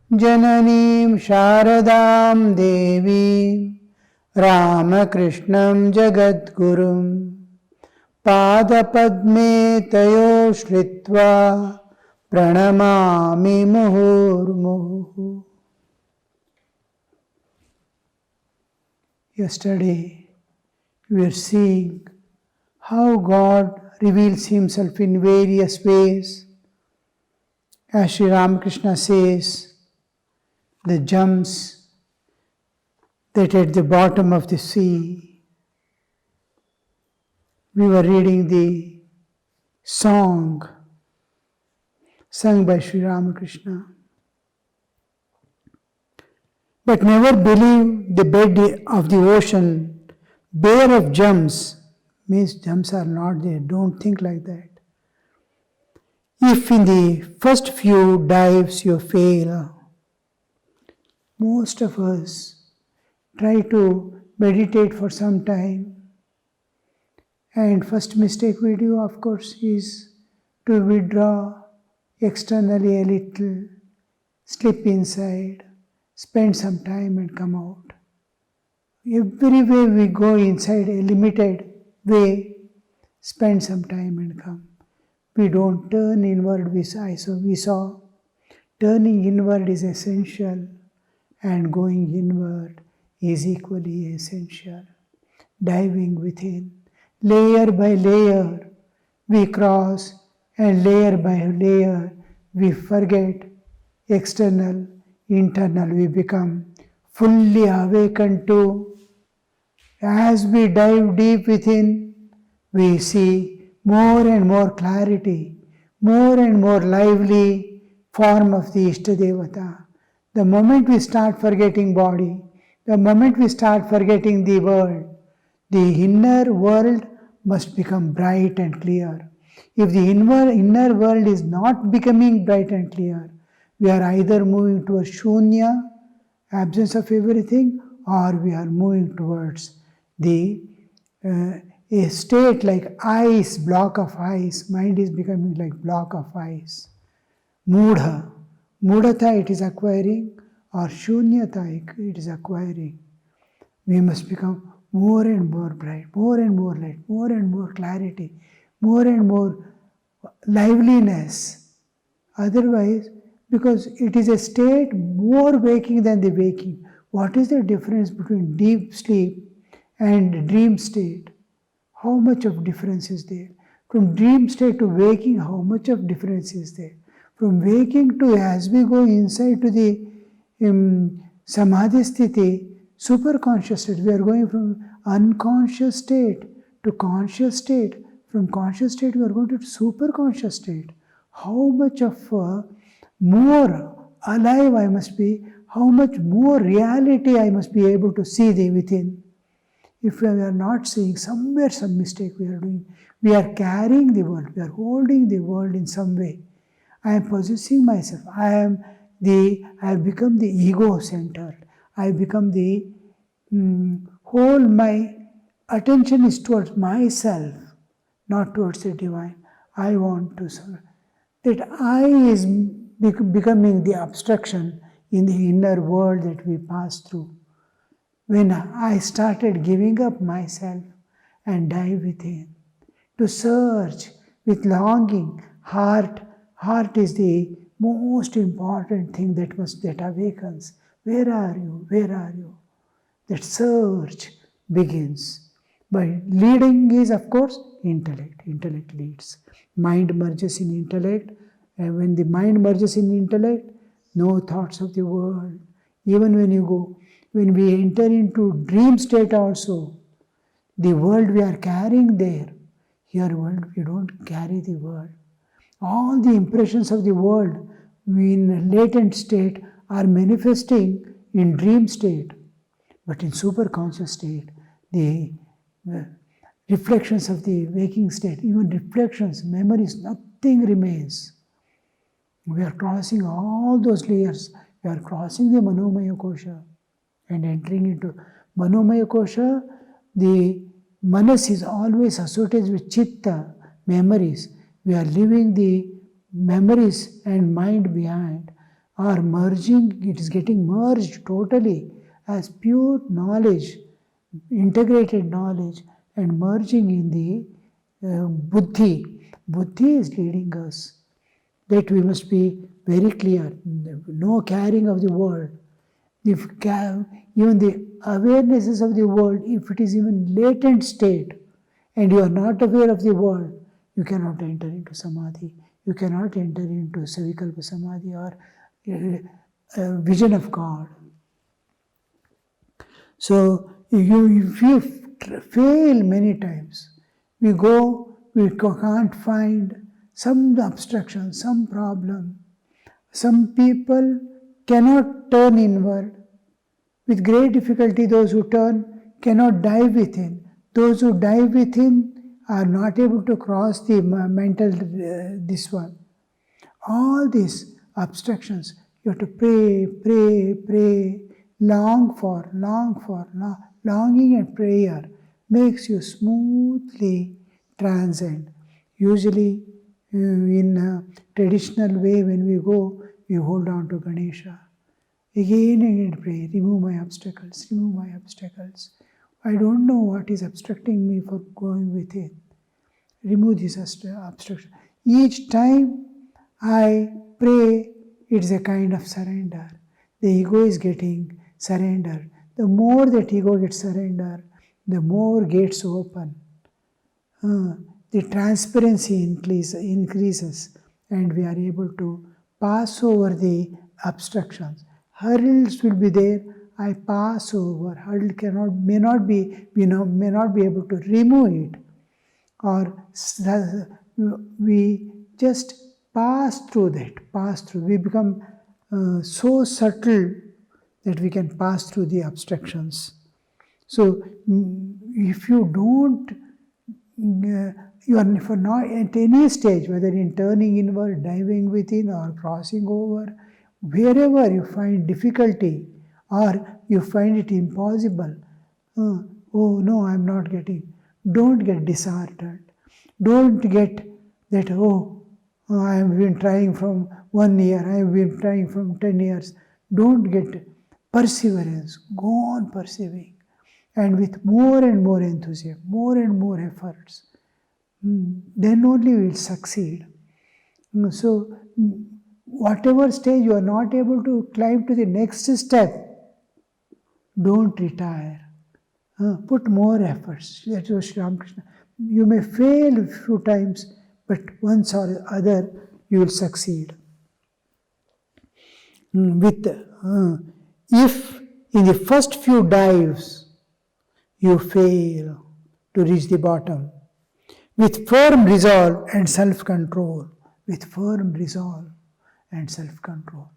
Jananim Sharadam Devim Ramakrishnam Jagadgurum Padapadme Tayo Shritva Pranamami Muhurmuhu. Yesterday we were seeing how God reveals Himself in various ways. As Sri Ramakrishna says, the gems that at the bottom of the sea. We were reading the song sung by Sri Ramakrishna. But never believe the bed of the ocean bare of gems, means gems are not there. Don't think like that. If in the first few dives you fail, most of us try to meditate for some time, and first mistake we do, of course, is to withdraw externally a little, slip inside, spend some time and come out. Every way we go inside a limited way, spend some time and come. We don't turn inward, we saw turning inward is essential and going inward is equally essential. Diving within, layer by layer we cross, and layer by layer we forget external, internal we become fully awakened to. As we dive deep within, we see more and more clarity, more and more lively form of the Ishtadevata. The moment we start forgetting body, the moment we start forgetting the world, the inner world must become bright and clear. If the inner world is not becoming bright and clear, we are either moving towards shunya, absence of everything, or we are moving towards a state like ice, block of ice. Mind is becoming like block of ice. Mudha. Mudata it is acquiring, or shunyata it is acquiring. We must become more and more bright, more and more light, more and more clarity, more and more liveliness. Otherwise, because it is a state more waking than the waking. What is the difference between deep sleep and dream state? How much of difference is there? From dream state to waking, how much of difference is there? From waking to, as we go inside to the samadhi sthiti, super conscious state, we are going from unconscious state to conscious state. From conscious state, we are going to super conscious state. How much of more alive I must be, how much more reality I must be able to see the within. If we are not seeing, somewhere some mistake we are doing. We are carrying the world, we are holding the world in some way. I am possessing myself. I have become the ego-centered. I have become the whole, my attention is towards myself, not towards the divine. I want to serve. That I is becoming the obstruction in the inner world that we pass through. When I started giving up myself and dive within, to search with longing, heart is the most important thing that awakens. Where are you? Where are you? That search begins. By leading is, of course, intellect. Intellect leads. Mind merges in intellect, and when the mind merges in intellect, no thoughts of the world. Even when we enter into dream state also, the world we are carrying there. Here world, we don't carry the world. All the impressions of the world in latent state are manifesting in dream state. But in superconscious state, the reflections of the waking state, even reflections, memories, nothing remains. We are crossing all those layers. We are crossing the Manomaya Kosha and entering into Manomaya Kosha. The Manas is always associated with Chitta, memories. We are leaving the memories and mind behind. are merging, it is getting merged totally as pure knowledge, integrated knowledge, and merging in the buddhi. Buddhi is leading us. That we must be very clear. No caring of the world. If even the awarenesses of the world, if it is even latent state, and you are not aware of the world, you cannot enter into samadhi. You cannot enter into savikalpa samadhi or vision of God. So if you fail many times, we can't find some obstruction, some problem. Some people cannot turn inward. With great difficulty, those who turn cannot dive within. Those who dive within are not able to cross the mental this one. All these obstructions, you have to pray, longing and prayer makes you smoothly transcend. Usually, in a traditional way, when we go, we hold on to Ganesha. Again and again pray, remove my obstacles, remove my obstacles. I don't know what is obstructing me from going within. Remove this obstruction. Each time I pray, it's a kind of surrender. The ego is getting surrendered. The more that ego gets surrendered, the more gates open. The transparency increases, and we are able to pass over the obstructions. Hurdles will be there. I pass over. Hurdle may not be able to remove it, or we just pass through that. Pass through. We become so subtle that we can pass through the obstructions. So, if you don't, you are for not at any stage, whether in turning inward, diving within, or crossing over, wherever you find difficulty or you find it impossible, oh no, I am not getting. Don't get disheartened. Don't get that, I have been trying from 1 year, I have been trying from 10 years. Don't get perseverance. Go on persevering. And with more and more enthusiasm, more and more efforts, then only we will succeed. So, whatever stage you are not able to climb to the next step, don't retire. Put more efforts. That was Sri Ramakrishna. You may fail a few times, but once or other you will succeed. If in the first few dives you fail to reach the bottom, with firm resolve and self-control, with firm resolve and self-control.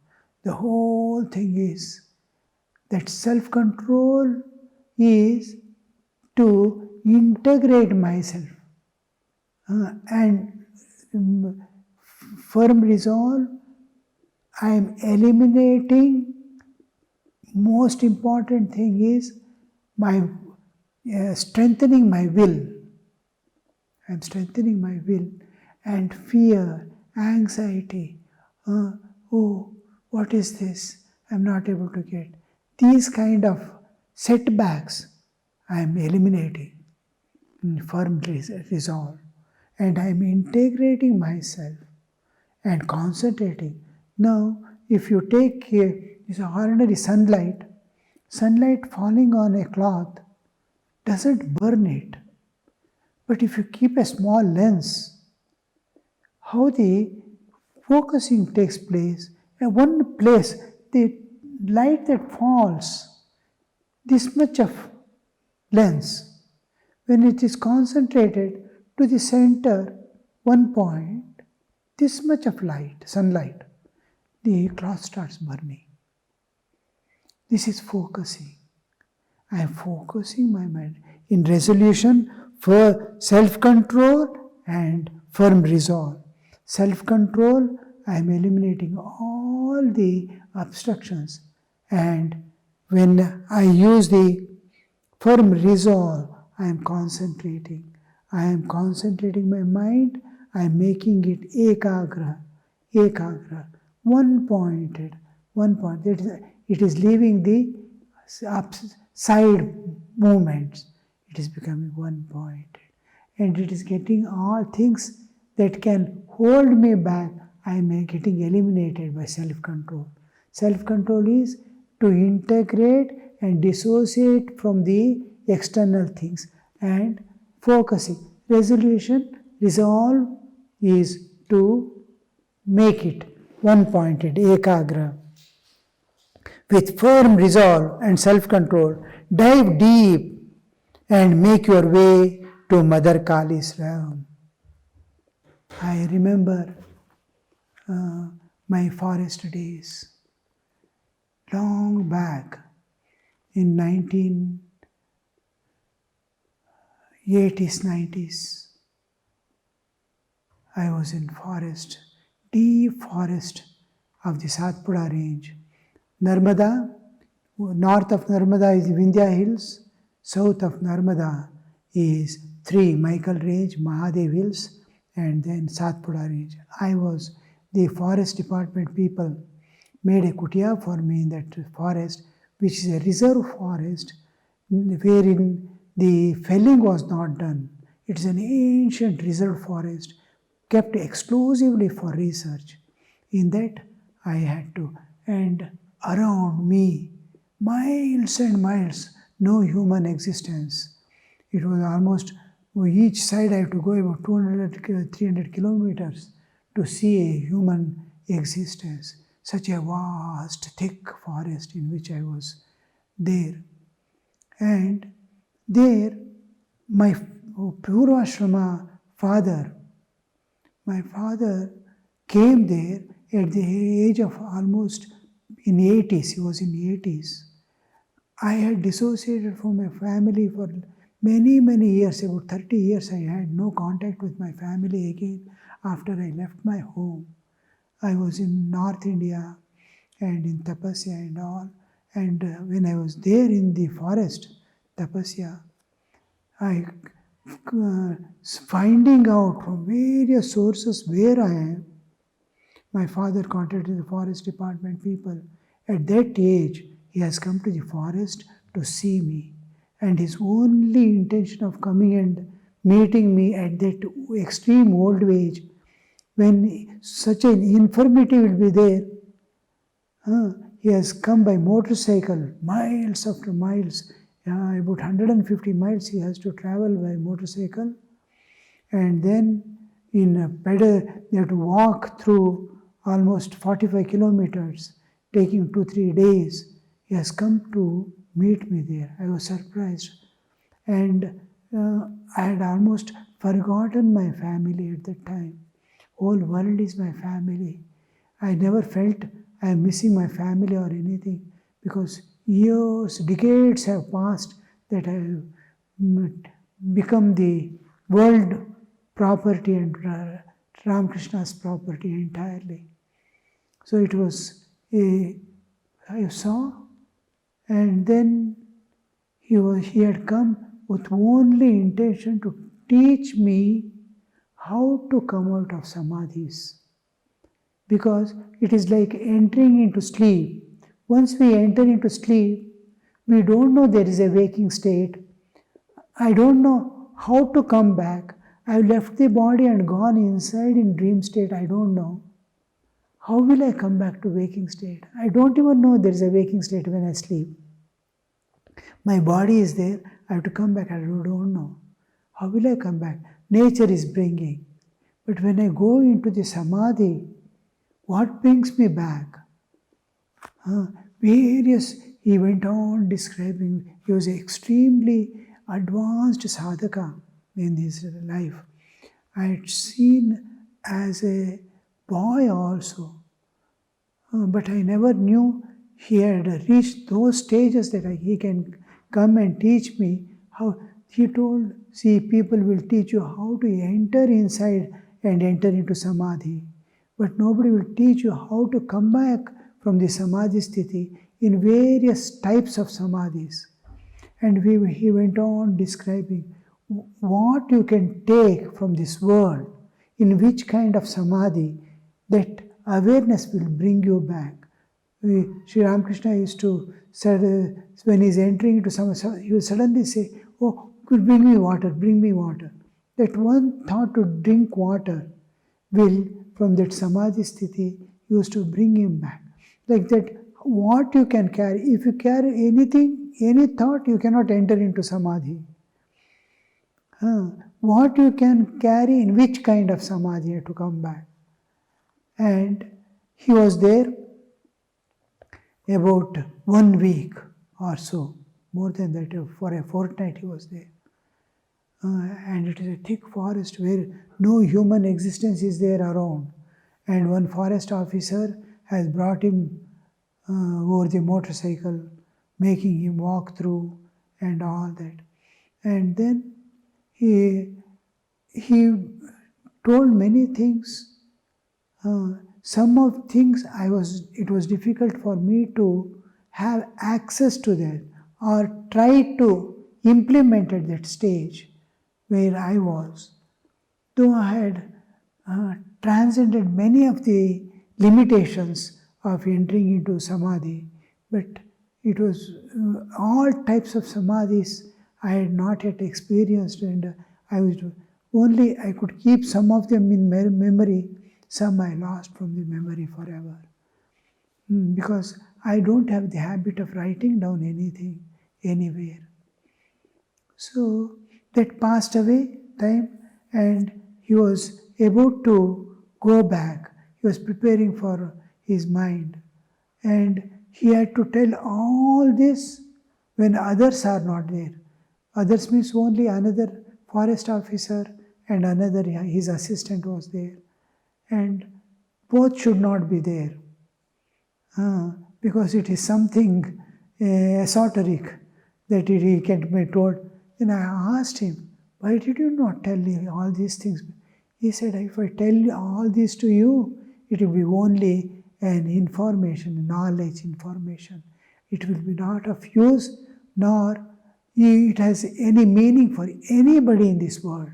The whole thing is that self-control is to integrate myself, and firm resolve, I am eliminating. Most important thing is my strengthening my will. I am strengthening my will, and fear, anxiety. What is this? I am not able to get. These kind of setbacks I am eliminating. Firm resolve. And I am integrating myself and concentrating. Now, if you take this ordinary sunlight falling on a cloth doesn't burn it. But if you keep a small lens, how the focusing takes place, at one place, the light that falls, this much of lens, when it is concentrated to the center, one point, this much of light, sunlight, the cloth starts burning. This is focusing. I am focusing my mind in resolution for self-control and firm resolve. Self-control, I am eliminating all the obstructions, and when I use the firm resolve, I am concentrating. I am concentrating my mind, I am making it ekagra, one-pointed. one point. It is leaving the side movements. It is becoming one point. And it is getting all things that can hold me back. I am getting eliminated by self-control. Self-control is to integrate and dissociate from the external things and focusing. Resolve is to make it one-pointed, ekagra. With firm resolve and self-control, dive deep and make your way to Mother Kali's realm. I remember my forest days, long back in 1980s, 90s. I was in forest, deep forest of the Satpura range. Narmada, north of Narmada is the Vindhya Hills, south of Narmada is 3 Michael Range, Mahadev Hills, and then Satpura Range. The forest department people made a kutia for me in that forest, which is a reserve forest wherein the felling was not done. It is an ancient reserve forest kept exclusively for research. In that I had to, and around me, miles and miles, no human existence. It was almost, each side I have to go about 200, 300 kilometers to see a human existence. Such a vast, thick forest in which I was there. And there, my Purvashrama father, my father came there at the age of almost in 80s, he was in 80s. I had dissociated from my family for many, many years, about 30 years I had no contact with my family again after I left my home. I was in North India and in Tapasya and all. And when I was there in the forest, Tapasya, I finding out from various sources where I am. My father contacted the forest department people. At that age, he has come to the forest to see me. And his only intention of coming and meeting me at that extreme old age, when such an infirmity will be there, he has come by motorcycle, miles after miles, about 150 miles he has to travel by motorcycle. And then in a pedal, they have to walk through almost 45 kilometers, taking 2-3 days. He has come to meet me there. I was surprised. And I had almost forgotten my family at that time. Whole world is my family. I never felt I am missing my family or anything, because years, decades have passed that I have become the world property and Ramakrishna's property entirely. So it was I saw, and then he had come with only intention to teach me how to come out of samadhis. Because it is like entering into sleep. Once we enter into sleep, we don't know there is a waking state. I don't know how to come back. I've left the body and gone inside in dream state. I don't know. How will I come back to waking state? I don't even know there is a waking state when I sleep. My body is there. I have to come back. I don't know. How will I come back? Nature is bringing. But when I go into the samadhi, what brings me back? He went on describing, he was extremely advanced sadhaka in his life. I had seen as a boy also, but I never knew he had reached those stages that he can come and teach me how. He told, see, people will teach you how to enter inside and enter into samadhi, but nobody will teach you how to come back from the samadhi sthiti in various types of samadhis. And he went on describing what you can take from this world, in which kind of samadhi that awareness will bring you back. Sri Ramakrishna used to, when he's entering into some, he will suddenly say, "Oh, could bring me water, bring me water." That one thought to drink water will, from that samadhi sthiti, used to bring him back. Like that, what you can carry, if you carry anything, any thought, you cannot enter into samadhi. What you can carry, in which kind of samadhi to come back. And he was there about 1 week or so, more than that, for a fortnight he was there. And it is a thick forest where no human existence is there around. And one forest officer has brought him over the motorcycle, making him walk through and all that. And then he told many things. Some of things it was difficult for me to have access to that or try to implement at that stage where I was. Though I had transcended many of the limitations of entering into samadhi, but it was all types of samadhis I had not yet experienced, and I could keep some of them in memory. Some I lost from the memory forever. Because I don't have the habit of writing down anything anywhere. So that passed away time, and he was about to go back. He was preparing for his mind. And he had to tell all this when others are not there. Others means only another forest officer and another, his assistant was there. And both should not be there because it is something esoteric that he can be told. Then I asked him, "Why did you not tell me all these things?" He said, "If I tell all this to you, it will be only an information, knowledge information. It will be not of use, nor it has any meaning for anybody in this world.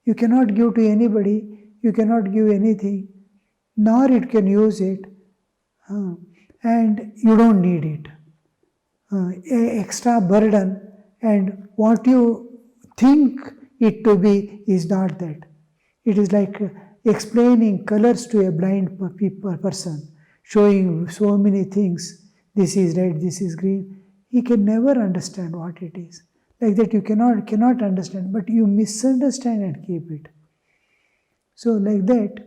You cannot give to anybody. You cannot give anything, nor it can use it, and you don't need it. Extra burden, and what you think it to be is not that. It is like explaining colors to a blind person, showing so many things. This is red, this is green. He can never understand what it is. Like that, you cannot understand, but you misunderstand and keep it." So like that,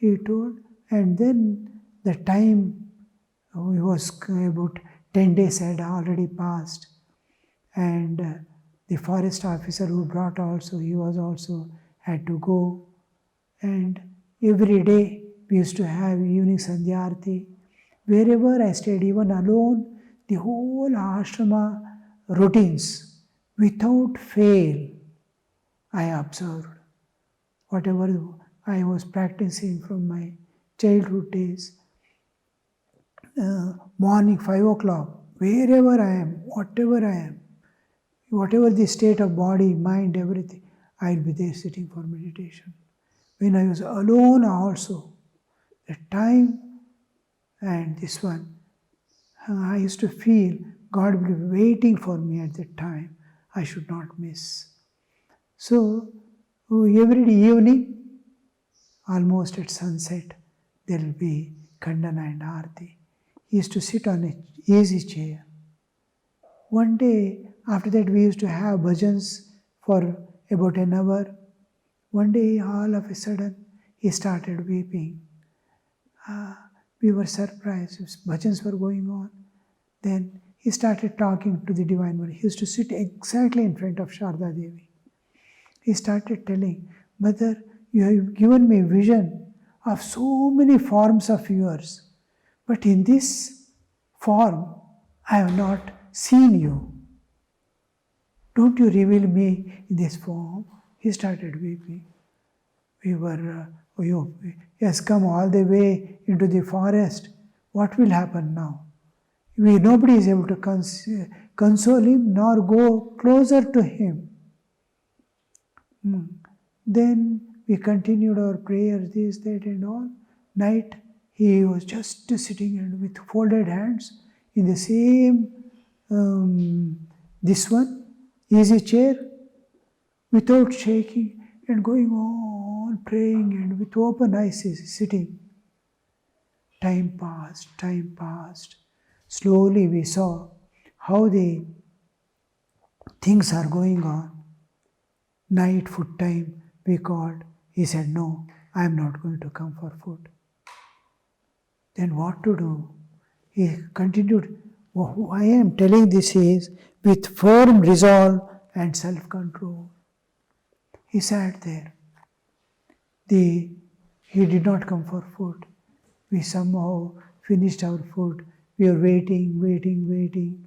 he told, and then the time was about 10 days had already passed, and the forest officer who brought also, he was also had to go, and every day we used to have evening Sandhya Arati. Wherever I stayed, even alone, the whole ashrama routines, without fail, I observed. Whatever I was practicing from my childhood days, morning 5 o'clock, wherever I am, whatever I am, whatever the state of body, mind, everything, I'll be there sitting for meditation. When I was alone also, the time and this one, I used to feel God will be waiting for me at that time. I should not miss. So every evening, almost at sunset, there will be Khandana and Arati. He used to sit on an easy chair. One day, after that, we used to have bhajans for about an hour. One day, all of a sudden, he started weeping. We were surprised. Bhajans were going on. Then he started talking to the Divine One. He used to sit exactly in front of Sharda Devi. He started telling, "Mother, you have given me vision of so many forms of yours, but in this form, I have not seen you. Don't you reveal me in this form?" He started weeping. We were, he has come all the way into the forest. What will happen now? Nobody is able to console him nor go closer to him. Then we continued our prayers, this, that, and all. Night, He was just sitting and with folded hands in the same, this one, easy chair, without shaking, and going on praying and with open eyes sitting. Time passed, time passed. Slowly we saw how the things are going on. Night food time we called. He said, no, I am not going to come for food. Then what to do? He continued. Why I am telling this is with firm resolve and self-control. He sat there. He did not come for food. We somehow finished our food. We were waiting.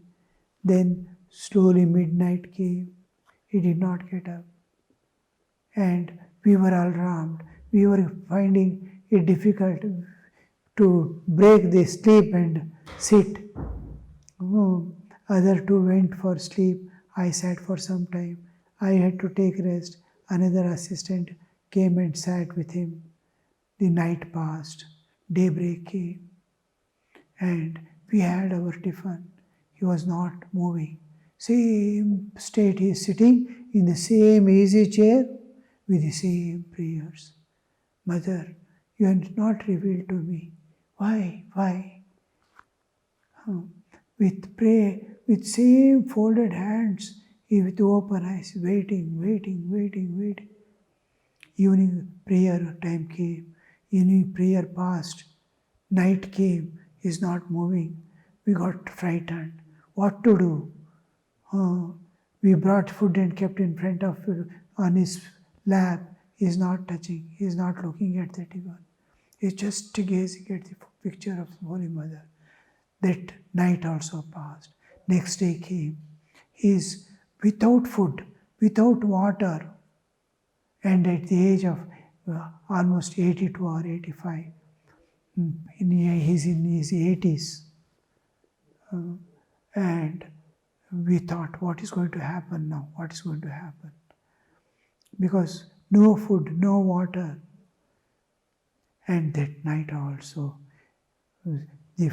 Then slowly midnight came. He did not get up. And we were alarmed. We were finding it difficult to break the sleep and sit. Other two went for sleep. I sat for some time. I had to take rest. Another assistant came and sat with him. The night passed. Daybreak came. And we had our tiffin. He was not moving. Same state, he is sitting in the same easy chair with the same prayers. Mother, you have not revealed to me. Why? With same folded hands, he with open eyes, waiting. Evening prayer time came. Evening prayer passed. Night came. He is not moving. We got frightened. What to do? We brought food and kept in front of on his lap. He is not touching. He is not looking at that even. He is just gazing at the picture of Holy Mother. That night also passed. Next day came. He is without food, without water, and at the age of almost 82 or 85. He's in his 80s. And we thought, what is going to happen now? What is going to happen? Because no food, no water. And that night also, the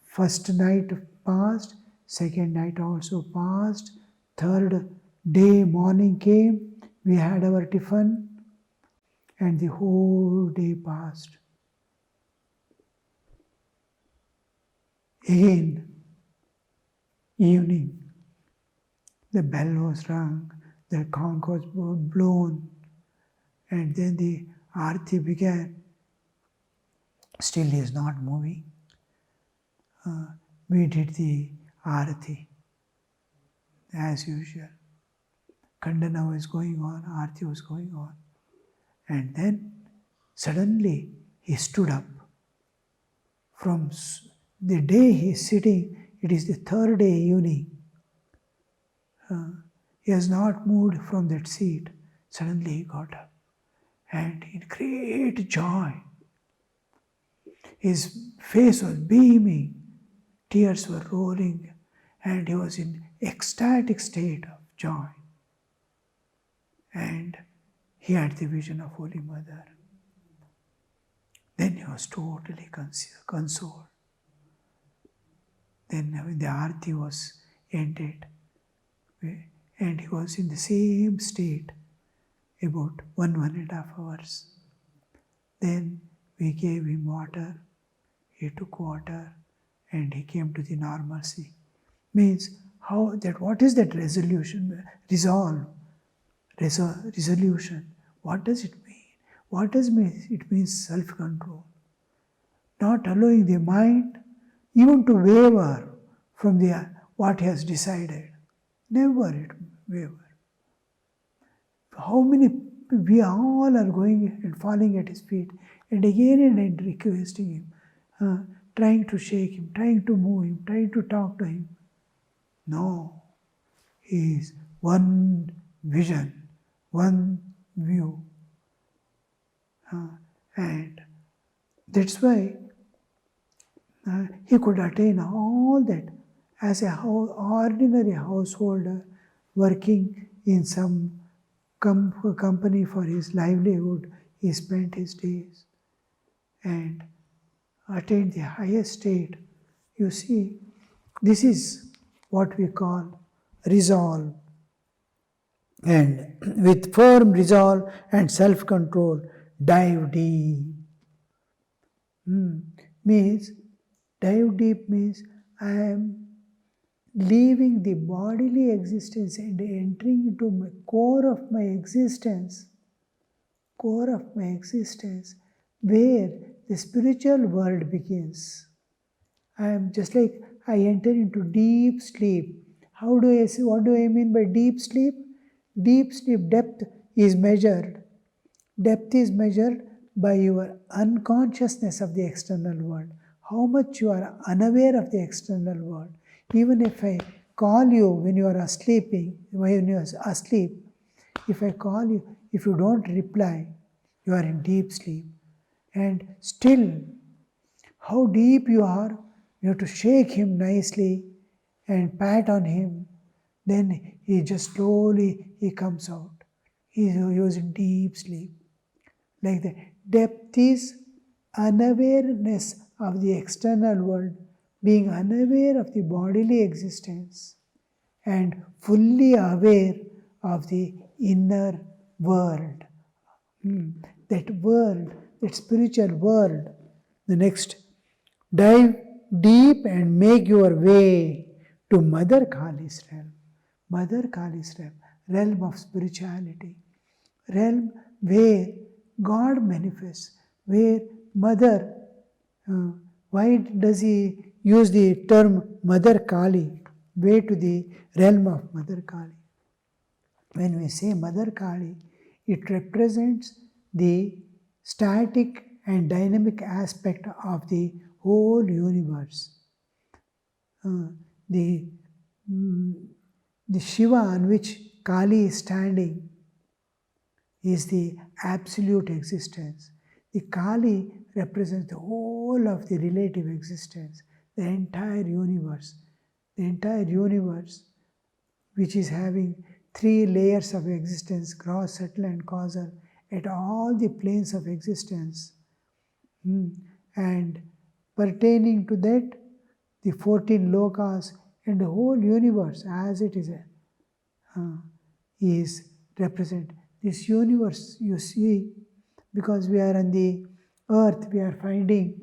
first night passed, second night also passed, third day morning came, we had our tiffin, and the whole day passed. Again, evening, the bell was rung, the conch was blown, and then the arati began. Still he is not moving. We did the arati as usual. Khandana was going on, arati was going on. And then suddenly he stood up. From the day he is sitting, it is the third day evening. He has not moved from that seat. Suddenly he got up. And in great joy, his face was beaming, tears were rolling, and he was in ecstatic state of joy. And he had the vision of Holy Mother. Then he was totally consoled. Then when the arati was ended, and he was in the same state about 1.5 hours. Then we gave him water, he took water, and he came to the normalcy. Means how that? What is that resolution? Resolution. What does it mean? What does it mean? It means self-control. Not allowing the mind even to waver from what he has decided. Never it waver. How many we all are going and falling at his feet, and again requesting him, trying to shake him, trying to move him, trying to talk to him. No, he is one vision, one view. And that's why he could attain all that as a ordinary householder working in some company for his livelihood. He spent his days. And attain the highest state. You see, this is what we call resolve. And with firm resolve and self-control, dive deep. Means, dive deep means I am leaving the bodily existence and entering into my core of my existence, where the spiritual world begins. I am just like I enter into deep sleep. How do I say, what do I mean by deep sleep? Deep sleep depth is measured. Depth is measured by your unconsciousness of the external world. How much you are unaware of the external world. Even if I call you when you are asleep, if I call you, if you don't reply, you are in deep sleep. And still, how deep you are, you have to shake him nicely and pat on him. Then he just slowly he comes out. He was in deep sleep. Like that. Depth is unawareness of the external world, being unaware of the bodily existence and fully aware of the inner world. That world, that spiritual world. The next, dive deep and make your way to Mother Kali's realm. Mother Kali's realm, realm of spirituality, realm where God manifests, where Mother, why does he use the term Mother Kali? Way to the realm of Mother Kali. When we say Mother Kali, it represents the static and dynamic aspect of the whole universe. The Shiva on which Kali is standing is the absolute existence. The Kali represents the whole of the relative existence, the entire universe. The entire universe, which is having three layers of existence, gross, subtle and causal, at all the planes of existence. And pertaining to that, the 14 lokas and the whole universe as it is represent. This universe you see, because we are on the earth, we are finding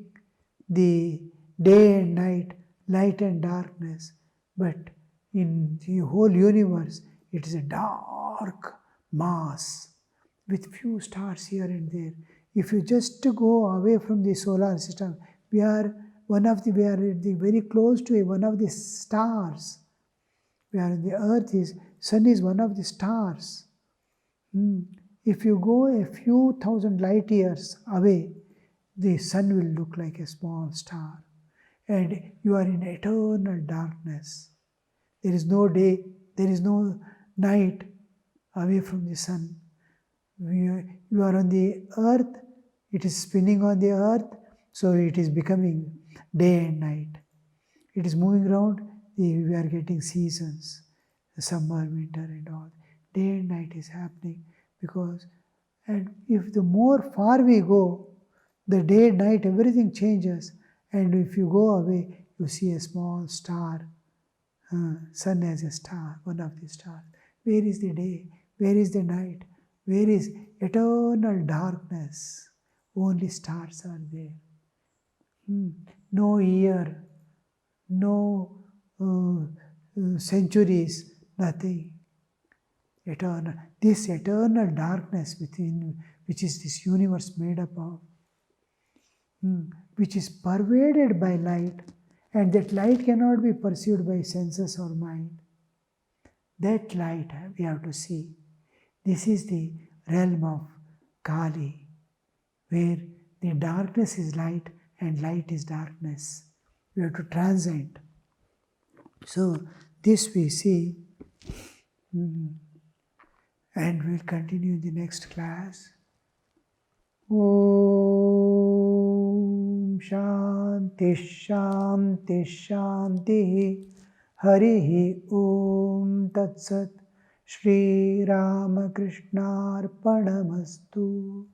the day and night, light and darkness. But in the whole universe, it is a dark mass with few stars here and there. If you just go away from the solar system, we are very close to one of the stars. We are in the earth, sun is one of the stars. If you go a few thousand light years away, the sun will look like a small star. And you are in eternal darkness. There is no day, there is no night away from the sun. You are on the earth, it is spinning on the earth, so it is becoming day and night. It is moving around, we are getting seasons, the summer, winter and all. Day and night is happening because, and if the more far we go, the day, night, everything changes. And if you go away, you see a small star. Sun as a star, one of the stars. Where is the day? Where is the night? Where is eternal darkness? Only stars are there. No year, no centuries, nothing. Eternal. This eternal darkness within, which is this universe made up of, which is pervaded by light, and that light cannot be perceived by senses or mind. That light we have to see. This is the realm of Kali, where the darkness is light and light is darkness. We have to transcend. So this we see, and we'll continue in the next class. Om Shanti Shanti Shanti Harihi Om Tat Sat Shri Ramakrishna Arpanamastu.